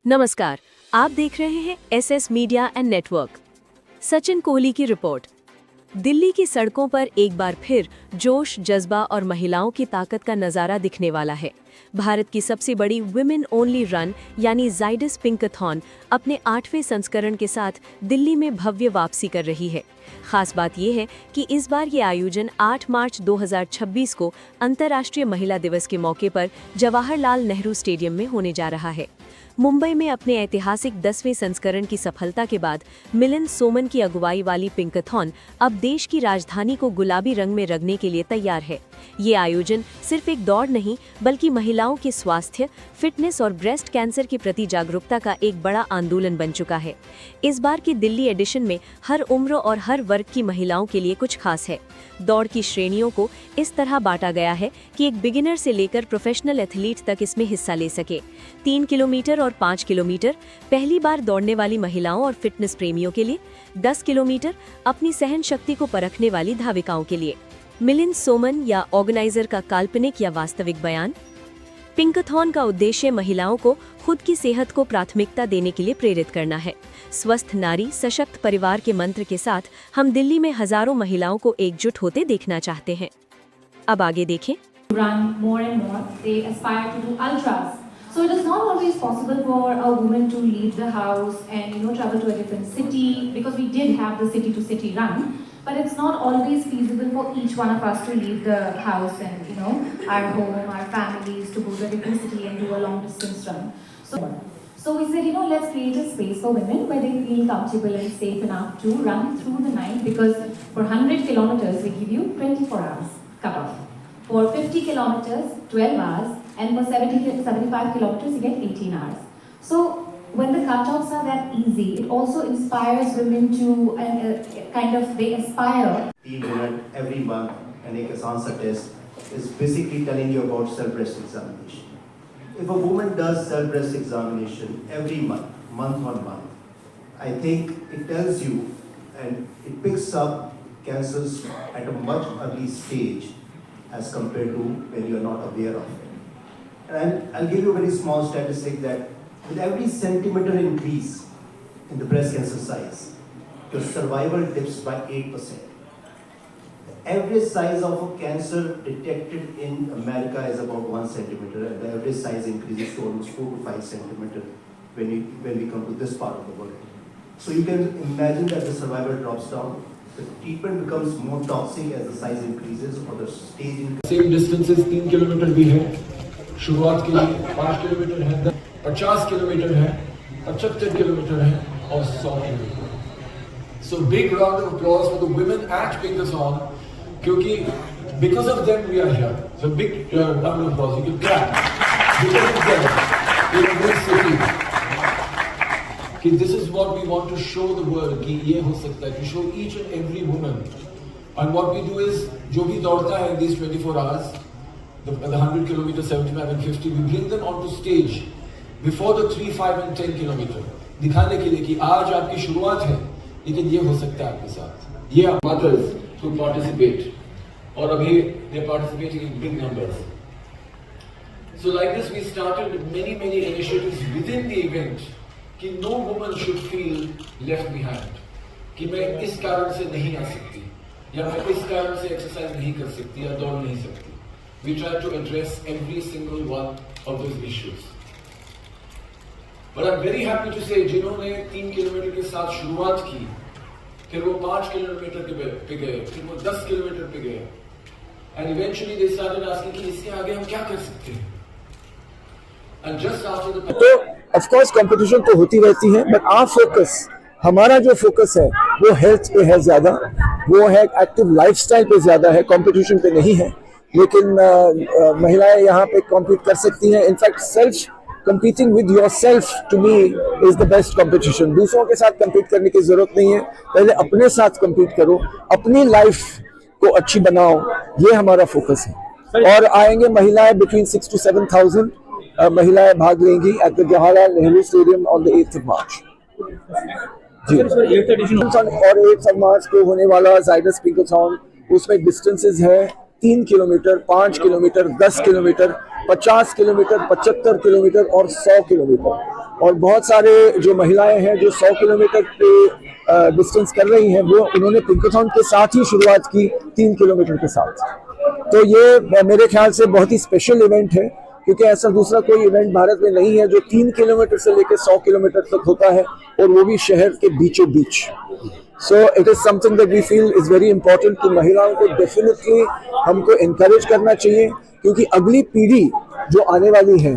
नमस्कार, आप देख रहे हैं SS media and network. Sachin Kohli की रिपोर्ट। दिल्ली की सड़कों पर एक बार फिर जोश, जज्बा और महिलाओं की ताकत का नज़ारा दिखने वाला है। भारत की सबसे बड़ी वुमेन ओनली रन यानी ज़ाइडस पिंकाथॉन अपने 8वें संस्करण के साथ दिल्ली में भव्य वापसी कर रही है। खास बात यह है कि इस बार ये आयोजन 8 मार्च 2026 को अंतर्राष्ट्रीय महिला दिवस के मौके पर जवाहरलाल नेहरू स्टेडियम में होने जा रहा है। मुंबई में अपने ऐतिहासिक 10वें संस्करण की सफलता के बाद मिलिंद सोमन की अगुवाई वाली पिंकाथॉन अब देश की राजधानी को गुलाबी रंग में रंगने के लिए तैयार है। ये आयोजन सिर्फ एक दौड़ नहीं बल्कि महिलाओं के स्वास्थ्य, फिटनेस और ब्रेस्ट कैंसर के प्रति जागरूकता का एक बड़ा आंदोलन बन चुका है। इस बार की दिल्ली एडिशन में हर उम्र और हर वर्ग की महिलाओं के लिए कुछ खास है। दौड़ की श्रेणियों को इस तरह बांटा गया है कि एक बिगिनर से लेकर प्रोफेशनल एथलीट तक इसमें हिस्सा ले सके। 3 किलोमीटर और 5 किलोमीटर पहली बार दौड़ने वाली महिलाओं और फिटनेस प्रेमियों के लिए, 10 किलोमीटर अपनी सहन शक्ति को परखने वाली धाविकाओं के लिए। मिलिंद सोमन या ऑर्गेनाइजर का काल्पनिक या वास्तविक बयान। पिंकाथॉन का उद्देश्य महिलाओं को खुद की सेहत को प्राथमिकता देने के लिए प्रेरित करना है। स्वस्थ नारी सशक्त परिवार के मंत्र के साथ हम दिल्ली में हजारों महिलाओं को एकजुट होते देखना चाहते हैं। अब आगे देखें। Run more and more. They aspire to do ultras. So it is not always possible for a woman to leave the house and travel to a different city, because we did have the city to city run, but it's not always feasible for each one of us to leave the house and our home, our families, to go to a different city and do a long distance run. So we said, let's create a space for women where they feel comfortable and safe enough to run through the night, because for 100 kilometers we give you 24 hours cut off. For 50 kilometers, 12 hours, and for 75 kilometers, you get 18 hours. So when the cutoffs are that easy, it also inspires women to they aspire. 3 minutes every month and एक आसान सा test is basically telling you about self-breast examination. If a woman does self-breast examination every month, month on month, I think it tells you and it picks up cancers at a much early stage as compared to when you are not aware of it. And I'll give you a very small statistic that with every centimeter increase in the breast cancer size, your survival dips by 8%. The average size of a cancer detected in America is about 1 centimeter, and the average size increases to almost 4 to 5 centimeter when we come to this part of the world. So you can imagine that the survival drops down. The treatment becomes more toxic as the size increases or the stage increases. Same distances 3 kilometre भी है, शुरुआत के लिए 5 kilometre है, 50 kilometre है, 75 kilometre है और 100 kilometre. So big round of applause for the women at Pinkazon, क्योंकि because of them we are here. So big round of applause. You can clap. Because of them in a great city. कि this is what we want to show the world कि ये हो सकता है, to show each and every woman. And what we do is जो भी दौड़ता है in these 24 hours, the 100 kilometers, 75 and 50, we bring them onto stage before the 3, 5 and 10 kilometer, दिखाने के लिए कि आज आपकी शुरुआत है, लेकिन ये हो सकता है आपके साथ। ये mothers to participate, और अभी they participating in big numbers. So like this, we started many initiatives within the event. कि no woman should feel left behind, कि मैं इस कारण से नहीं आ सकती या मैं इस कारण से एक्सरसाइज नहीं कर सकती या दौड़ नहीं सकती. We try to address every single one of those issues. But I'm very happy to say जिन्होंने 3 किलोमीटर के साथ शुरुआत की, फिर वो 5 किलोमीटर पे गए, फिर वो 10 किलोमीटर पे गए, and eventually they started asking कि इसके आगे हम क्या कर सकते हैं. And just after the of course competition तो होती रहती है, बट आवर फोकस, हमारा जो फोकस है वो हेल्थ पे है ज़्यादा, वो है एक्टिव लाइफस्टाइल पे ज़्यादा है, कंपटीशन पे नहीं है. लेकिन महिलाएं यहाँ पे कॉम्पीट कर सकती हैं. In fact self competing with yourself to me is the best competition. दूसरों के साथ कंपीट करने की जरूरत नहीं है, पहले अपने साथ कंपीट करो, अपनी लाइफ को अच्छी बनाओ, ये हमारा फोकस है. और आएंगे महिलाएं बिटवीन 6 to 7,000 महिलाएं भाग लेंगी at the Jawaharlal Nehru stadium on the 8th of March. जी, और 8th of March को होने वाला ज़ाइडस पिंकाथॉन, उसमें डिस्टेंसेस है 3 kilometre, 5 kilometre, 10 kilometre, 50 kilometre, 75 kilometre और 100 किलोमीटर। और बहुत सारे जो महिलाएं हैं जो 100 किलोमीटर पे डिस्टेंस कर रही हैं, वो उन्होंने पिंकाथॉन के साथ ही शुरुआत की 3 किलोमीटर के साथ। तो ये मेरे ख्याल से बहुत ही स्पेशल इवेंट है, क्योंकि ऐसा दूसरा कोई इवेंट भारत में नहीं है जो 3 किलोमीटर से लेकर 100 किलोमीटर तक होता है, और वो भी शहर के बीचों बीच। So it is something that we feel is very important कि महिलाओं को डेफिनेटली हमको एनकरेज करना चाहिए, क्योंकि अगली पीढ़ी जो आने वाली है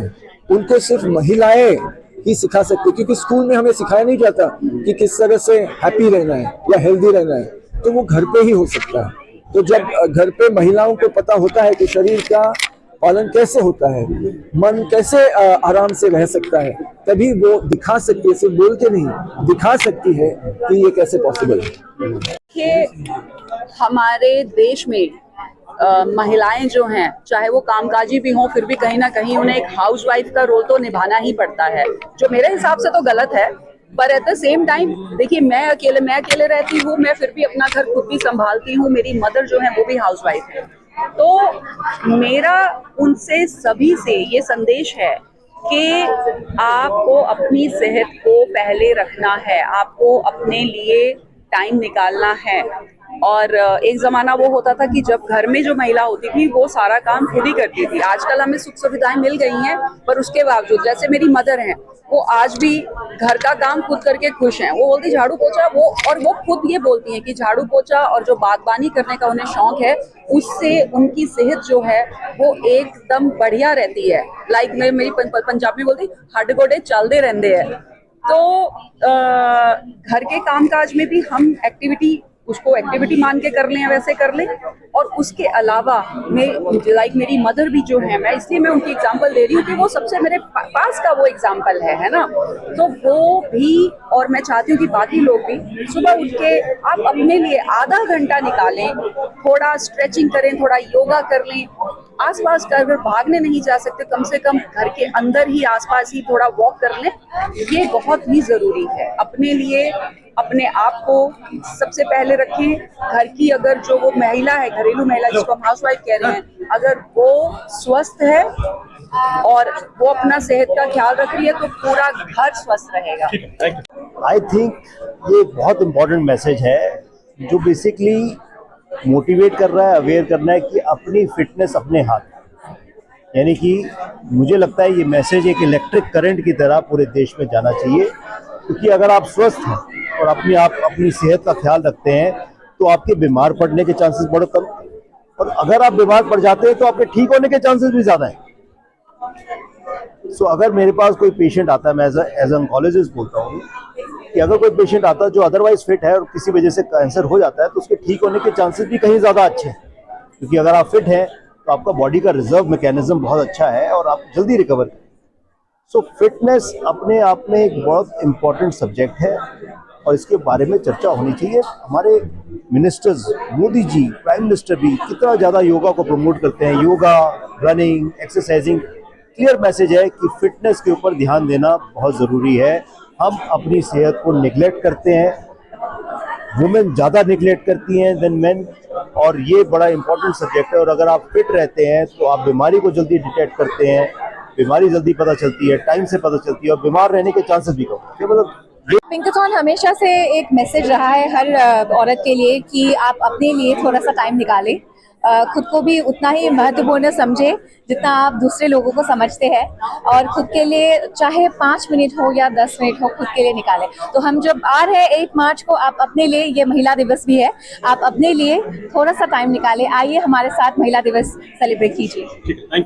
उनको सिर्फ महिलाएं ही सिखा सकती, क्योंकि स्कूल में हमें सिखाया नहीं जाता कि किस तरह से हैप्पी रहना है या हेल्दी रहना है, तो वो घर पे ही हो सकता है। तो जब घर पे महिलाओं को पता होता है कि शरीर का पालन कैसे होता है, मन कैसे आराम से रह सकता है, तभी वो दिखा सकती है, सिर्फ बोल के नहीं दिखा सकती है कि ये कैसे पॉसिबल है। कि हमारे देश में महिलाएं जो हैं, चाहे वो कामकाजी भी हों, फिर भी कहीं ना कहीं उन्हें एक हाउसवाइफ का रोल तो निभाना ही पड़ता है, जो मेरे हिसाब से तो गलत है। पर एट द सेम टाइम देखिए, मैं अकेले रहती हूँ, मैं फिर भी अपना घर खुद भी संभालती हूँ, मेरी मदर जो है वो भी हाउसवाइफ है। तो मेरा उनसे सभी से ये संदेश है कि आपको अपनी सेहत को पहले रखना है, आपको अपने लिए टाइम निकालना है। और एक ज़माना वो होता था कि जब घर में जो महिला होती थी वो सारा काम खुद ही करती थी। आजकल हमें सुख सुविधाएं मिल गई हैं, पर उसके बावजूद, जैसे मेरी मदर हैं, वो आज भी घर का काम खुद करके खुश हैं। वो बोलती झाड़ू पोछा, वो खुद ये बोलती हैं कि झाड़ू पोछा और जो बागबानी करने का उन्हें शौक है, उससे उनकी सेहत जो है वो एकदम बढ़िया रहती है। लाइक मेरी पंजाबी बोलती हड्ड गोडे चलते रहते हैं। तो घर के कामकाज में भी हम उसको एक्टिविटी मान के कर लें, वैसे कर लें। और उसके अलावा मेरी मदर भी जो है, मैं इसलिए मैं उनकी एग्जांपल दे रही हूँ कि वो सबसे मेरे पास का वो एग्जांपल है ना। तो वो भी, और मैं चाहती हूँ कि बाकी लोग भी सुबह उठ के आप अपने लिए आधा घंटा निकालें, थोड़ा स्ट्रेचिंग करें, थोड़ा योगा कर लें। आसपास का अगर भागने नहीं जा सकते, कम से कम घर के अंदर ही आसपास ही थोड़ा वॉक कर लें। ये बहुत ही जरूरी है। अपने लिए, अपने आप को सबसे पहले रखें। घर की अगर जो वो महिला है, घरेलू महिला जिसको हम हाउसवाइफ कह रहे हैं, अगर वो स्वस्थ है और वो अपना सेहत का ख्याल रख रही है, तो पूरा घर स्वस्थ रहेगा। आई थिंक ये बहुत इम्पोर्टेंट मैसेज है जो बेसिकली मोटिवेट कर रहा है, अवेयर करना है कि अपनी फिटनेस अपने हाथ। यानी कि मुझे लगता है ये मैसेज एक इलेक्ट्रिक करंट की तरह पूरे देश में जाना चाहिए, क्योंकि अगर आप स्वस्थ हैं और अपनी सेहत का ख्याल रखते हैं तो आपके बीमार पड़ने के चांसेस बहुत कम, और अगर आप बीमार पड़ जाते हैं तो आपके ठीक होने के चांसेस भी ज़्यादा हैं। सो अगर मेरे पास कोई पेशेंट आता है, मैं एज ऑन्कोलॉजिस्ट बोलता हूँ कि अगर कोई पेशेंट आता है जो अदरवाइज फिट है और किसी वजह से कैंसर हो जाता है, तो उसके ठीक होने के चांसेस भी कहीं ज़्यादा अच्छे हैं, क्योंकि अगर आप फिट हैं तो आपका बॉडी का रिजर्व मैकेनिज्म बहुत अच्छा है और आप जल्दी रिकवर करें। सो फिटनेस अपने आप में एक बहुत इम्पॉर्टेंट सब्जेक्ट है और इसके बारे में चर्चा होनी चाहिए। हमारे ministers, Modi ji, prime minister भी कितना ज़्यादा योगा को प्रमोट करते हैं। Yoga, running, exercising, clear message है कि फिटनेस के ऊपर ध्यान देना बहुत ज़रूरी है। हम अपनी सेहत को निगलेक्ट करते हैं, वुमेन ज़्यादा निगलेक्ट करती हैं देन मेन, और ये बड़ा इंपॉर्टेंट सब्जेक्ट है। और अगर आप फिट रहते हैं तो आप बीमारी को जल्दी डिटेक्ट करते हैं, बीमारी जल्दी पता चलती है, टाइम से पता चलती है, और बीमार रहने के चांसेस भी कम होते हैं। मतलब पिंकाथॉन हमेशा से एक मैसेज रहा है हर औरत के लिए कि आप अपने लिए थोड़ा सा टाइम निकालें, खुद को भी उतना ही महत्वपूर्ण समझे जितना आप दूसरे लोगों को समझते हैं, और खुद के लिए चाहे 5 मिनट हो या 10 मिनट हो, खुद के लिए निकालें। तो हम जब आ रहे हैं 8 मार्च को, आप अपने लिए, ये महिला दिवस भी है, आप अपने लिए थोड़ा सा टाइम निकालें, आइए हमारे साथ महिला दिवस सेलिब्रेट कीजिए।